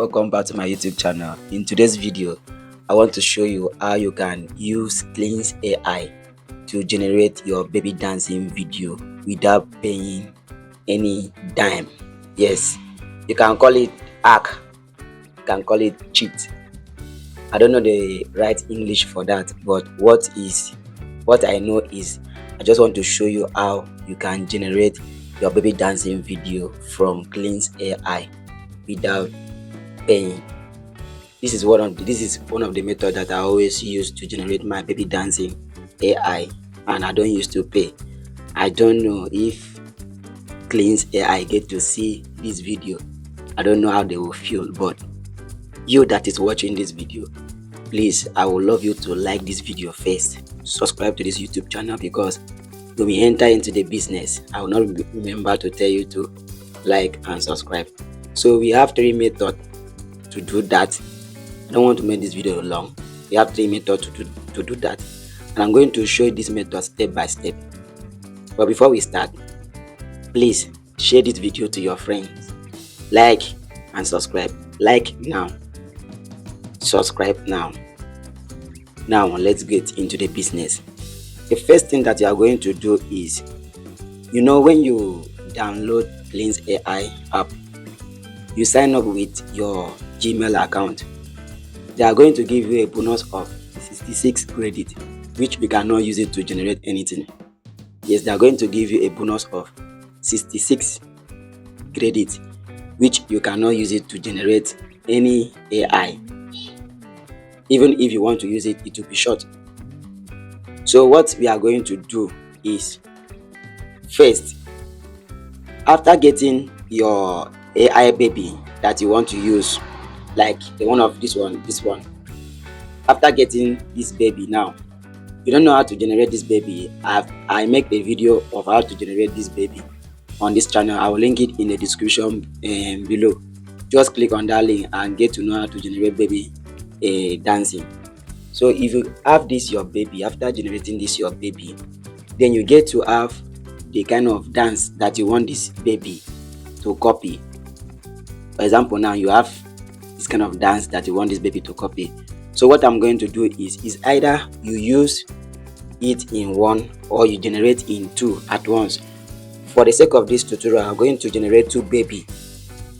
Welcome back to my YouTube channel. In today's video, I want to show you how you can use Kling AI to generate your baby dancing video without paying any dime. Yes, you can call it hack, you can call it cheat. I don't know the right English for that, but what I know is I just want to show you how you can generate your baby dancing video from Kling AI without paying. This is one of the methods that I always use to generate my baby dancing AI, and I don't used to pay. I don't know if Kling AI get to see this video. I don't know how they will feel, but you that is watching this video, please, I would love you to like this video first, subscribe to this YouTube channel, because when we enter into the business, I will not remember to tell you to like and subscribe. So we have 3 methods to do that. I don't want to make this video long. We have 3 methods to do that, and I'm going to show you this method step by step. But before we start, please share this video to your friends, like and subscribe. Like now, subscribe now. Now let's get into the business. The first thing that you are going to do is, when you download Kling AI app, you sign up with your Gmail account. They are going to give you a bonus of 66 credit, which we cannot use it to generate anything. Yes, they are going to give you a bonus of 66 credit, which you cannot use it to generate any AI. Even if you want to use it, it will be short. So what we are going to do is, first, after getting your AI baby that you want to use, like the one of this one, after getting this baby, now you don't know how to generate this baby. I make a video of how to generate this baby on this channel. I will link it in the description below. Just click on that link and get to know how to generate baby dancing. So if you have this your baby, after generating this your baby, then you get to have the kind of dance that you want this baby to copy. For example, now you have this kind of dance that you want this baby to copy. So what I'm going to do is either you use it in one or you generate in 2 at once. For the sake of this tutorial, I'm going to generate 2 baby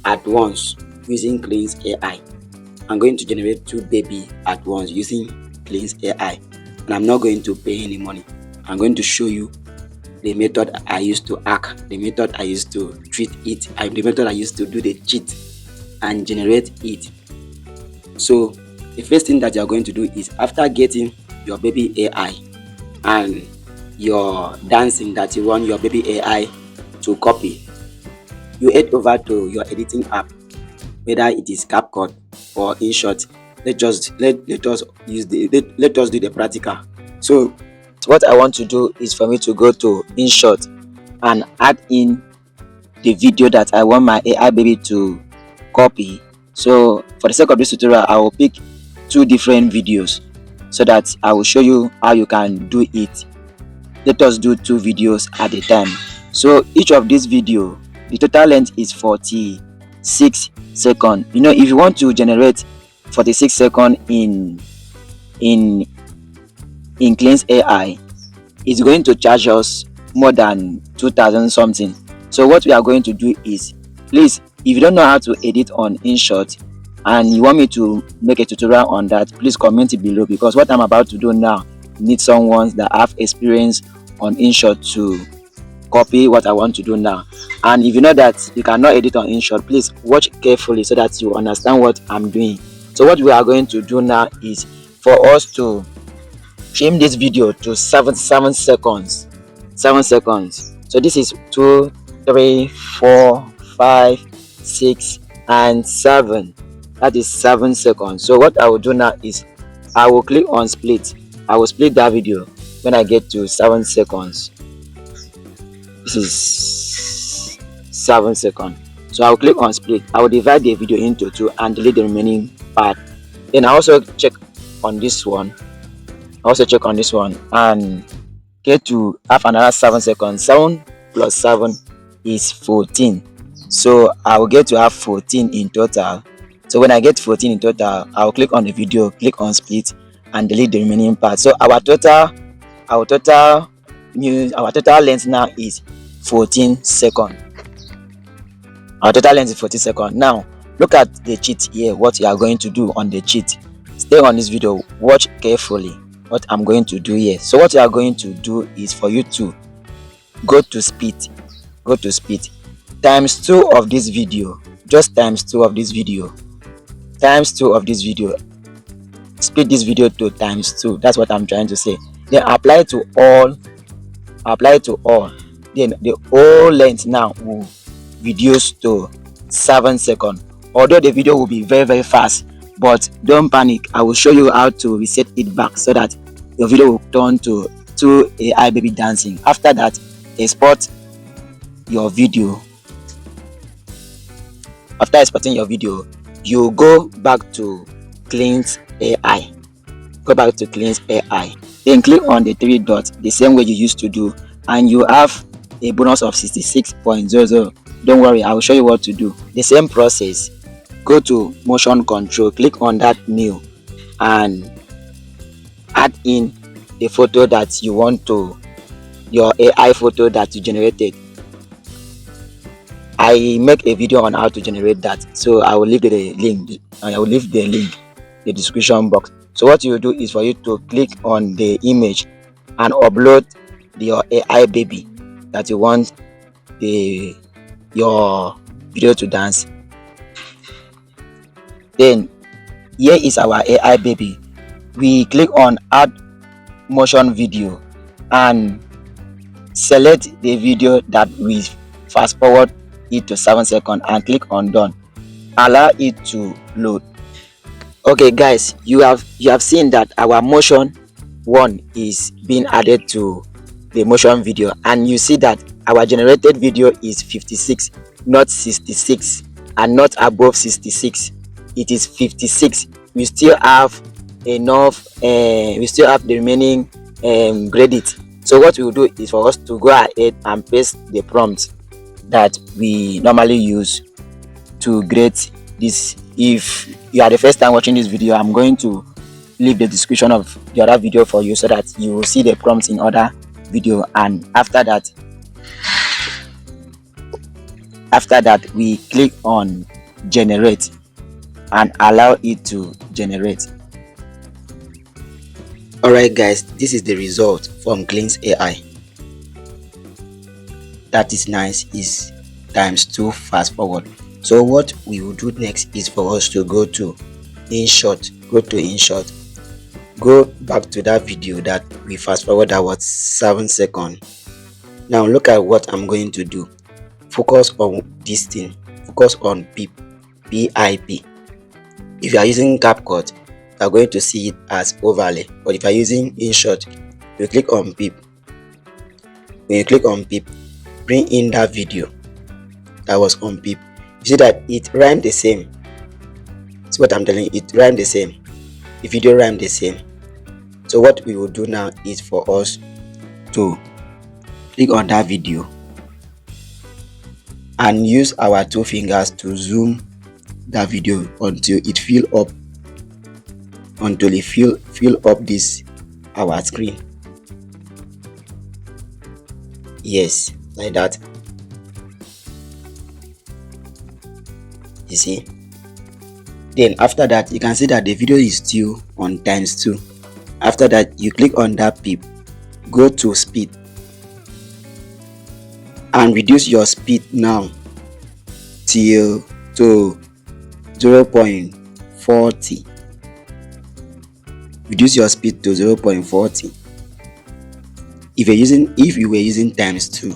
at once using Kling AI. I'm going to generate 2 baby at once using Kling AI, and I'm not going to pay any money. I'm going to show you the method I used to hack, the method I used to treat it, and the method I used to do the cheat and generate it. So the first thing that you're going to do is, after getting your baby AI and your dancing that you want your baby AI to copy, you head over to your editing app, whether it is CapCut or InShot. Let us do the practical. So what I want to do is for me to go to InShot and add in the video that I want my AI baby to copy. So for the sake of this tutorial, I will pick 2 different videos so that I will show you how you can do it. Let us do 2 videos at a time. So each of these video, the total length is 46 seconds. If you want to generate 46 seconds in Kling AI, it's going to charge us more than 2,000 something. So what we are going to do is, please, if you don't know how to edit on InShot and you want me to make a tutorial on that, please comment it below, because what I'm about to do now needs someone that have experience on InShot to copy what I want to do now. And if you know that you cannot edit on InShot, please watch carefully so that you understand what I'm doing. So what we are going to do now is for us to trim this video to 7 seconds. 7 seconds. So this is 2, 3, 4, 5, 6 and 7. That is 7 seconds. So what I will do now is I will click on split. I will split that video when I get to 7 seconds. This is 7 seconds. So I will click on split. I will divide the video into 2 and delete the remaining part. Then I also check on this one. And get to have another 7 seconds. 7 plus 7 is 14. So I will get to have 14 in total. So when I get 14 in total, I'll click on the video, click on split, and delete the remaining part. So our total length now is 14 seconds. Our total length is 40 seconds. Now look at the cheat here. What you are going to do on the cheat. Stay on this video, watch carefully what I'm going to do here. So what you are going to do is for you to go to speed times 2 of this video, just times 2 of this video, speed this video to times 2. That's what I'm trying to say. Then apply to all, then the whole length now will reduce to 7 seconds. Although the video will be very fast, but don't panic. I will show you how to reset it back so that your video will turn to AI baby dancing. After that, export your video. After exporting your video, you go back to Kling AI. Then click on the 3 dots the same way you used to do, and you have a bonus of 66.00. Don't worry, I will show you what to do. The same process. Go to motion control, click on that new, and add in the photo that you want to, your AI photo that you generated. I make a video on how to generate that, so I will leave the link in the description box. So what you do is for you to click on the image and upload your AI baby that you want your video to dance. Then here is our AI baby. We click on add motion video and select the video that we fast forward it to 7 seconds and click on done. Allow it to load. Okay guys, you have seen that our motion one is being added to the motion video, and you see that our generated video is 56, not 66, and not above 66. It is 56. We still have enough, we still have the remaining credit. So what we will do is for us to go ahead and paste the prompt that we normally use to grade this. If you are the first time watching this video, I'm going to leave the description of the other video for you so that you will see the prompts in other video. And after that we click on generate and allow it to generate. Alright guys, this is the result from Kling AI. That is nice, is times 2 fast forward. So what we will do next is for us to go to InShot. Go back to that video that we fast forward that was 7 seconds. Now look at what I'm going to do. Focus on this thing. Focus on PIP. If you are using CapCut, you are going to see it as overlay. But if you are using InShot, you click on PIP. When you click on PIP, bring in that video that was on PIP. You see that it rhymed the same. That's what I'm telling you, it rhymed the same. The video rhymed the same. So what we will do now is for us to click on that video and use our 2 fingers to zoom that video until it fill up this our screen. Yes, like that. You see, then after that you can see that the video is still on times 2. After that you click on that PIP, go to speed and reduce your speed now till to 0.40. Reduce your speed to 0.40. If you were using times 2,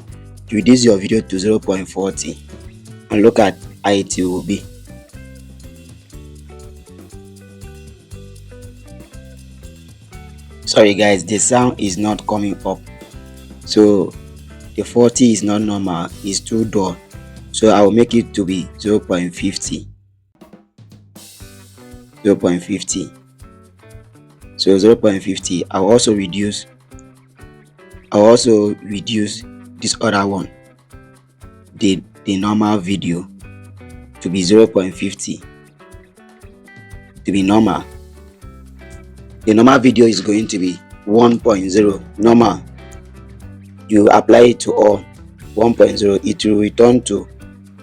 reduce your video to 0.40 and look at how it will be. Sorry guys, the sound is not coming up, so the 40 is not normal, it's too dull, so I will make it to be 0.50. So 0.50. I'll also reduce this other one, the normal video, to be 0.50. to be normal. The normal video is going to be 1.0 normal. You apply it to all 1.0, it will return to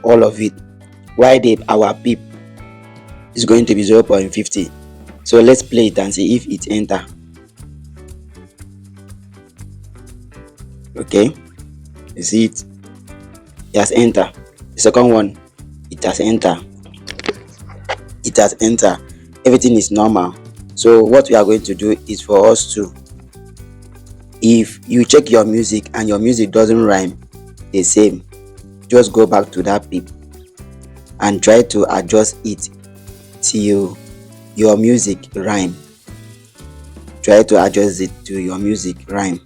all of it, while our peep is going to be 0.50. So let's play it and see if it enter. Okay, you see it has entered. The second one, it has entered. It has entered. Everything is normal. So what we are going to do is for us to, if you check your music and your music doesn't rhyme the same, just go back to that peep and try to adjust it till your music rhyme. Try to adjust it to your music rhyme.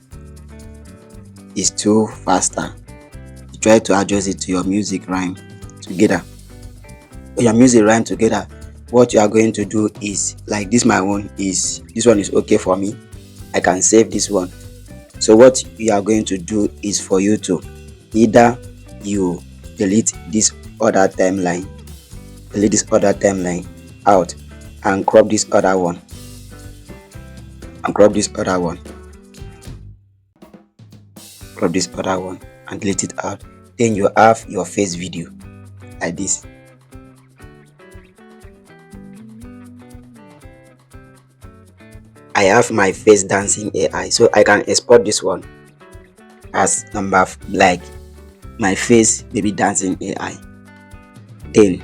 It's too faster. Try to adjust it to your music rhyme together. When your music rhyme together, what you are going to do is, like this, my own is, this one is okay for me, I can save this one. So what you are going to do is for you to either you delete this other timeline out and crop this other one crop this other one and delete it out. Then you have your face video like this. I have my face dancing AI, so I can export this one as number like my face baby dancing AI. Then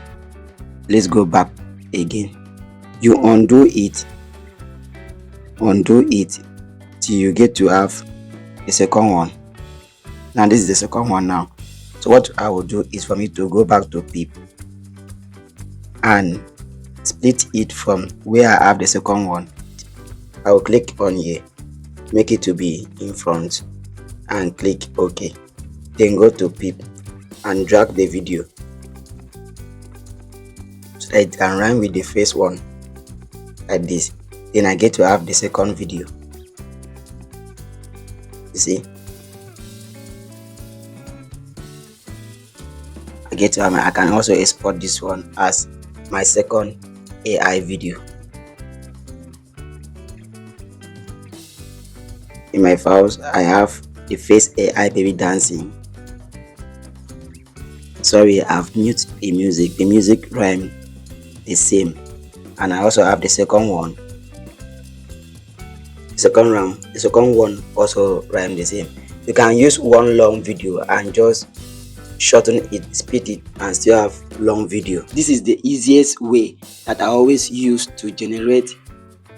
let's go back again. You undo it till you get to have the second one. Now this is the second one now. So what I will do is for me to go back to peep and split it from where I have the second one. I will click on here, make it to be in front and click OK. Then go to peep and drag the video so that it can run with the first one like this. Then I get to have the second video. You see, I can also export this one as my second AI video. In my files, I have the face AI baby dancing. Sorry, I've muted the music. The music rhyme the same, and I also have the second one. The second one also rhyme the same. You can use one long video and just shorten it, split it, and still have long video. This is the easiest way that I always use to generate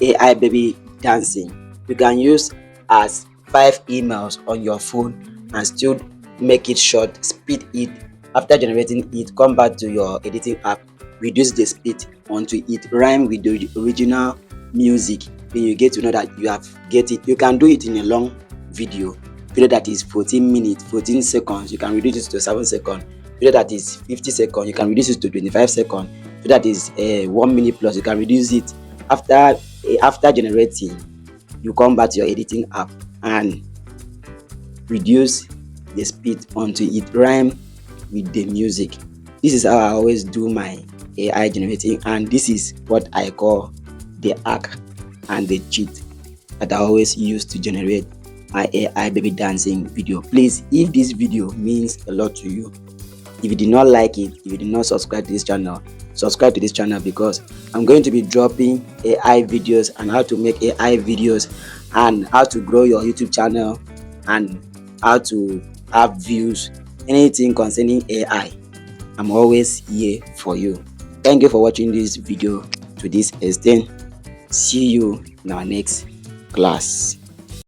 AI baby dancing. You can use as 5 emails on your phone and still make it short, speed it. After generating it, come back to your editing app, reduce the speed until it rhyme with the original music. Then you get to know that you have get it. You can do it in a long video that is 14 minutes, 14 seconds, you can reduce it to 7 seconds. Video that is 50 seconds, you can reduce it to 25 seconds. Video that is 1 minute plus, you can reduce it. After generating, you come back to your editing app and reduce the speed until it rhyme with the music. This is how I always do my AI generating, and this is what I call the hack and the cheat that I always use to generate my AI baby dancing video. Please, if this video means a lot to you, if you did not like it, if you did not subscribe to this channel, subscribe to this channel, because I'm going to be dropping AI videos and how to make AI videos and how to grow your YouTube channel and how to have views, anything concerning AI. I'm always here for you. Thank you for watching this video to this extent. See you in our next class.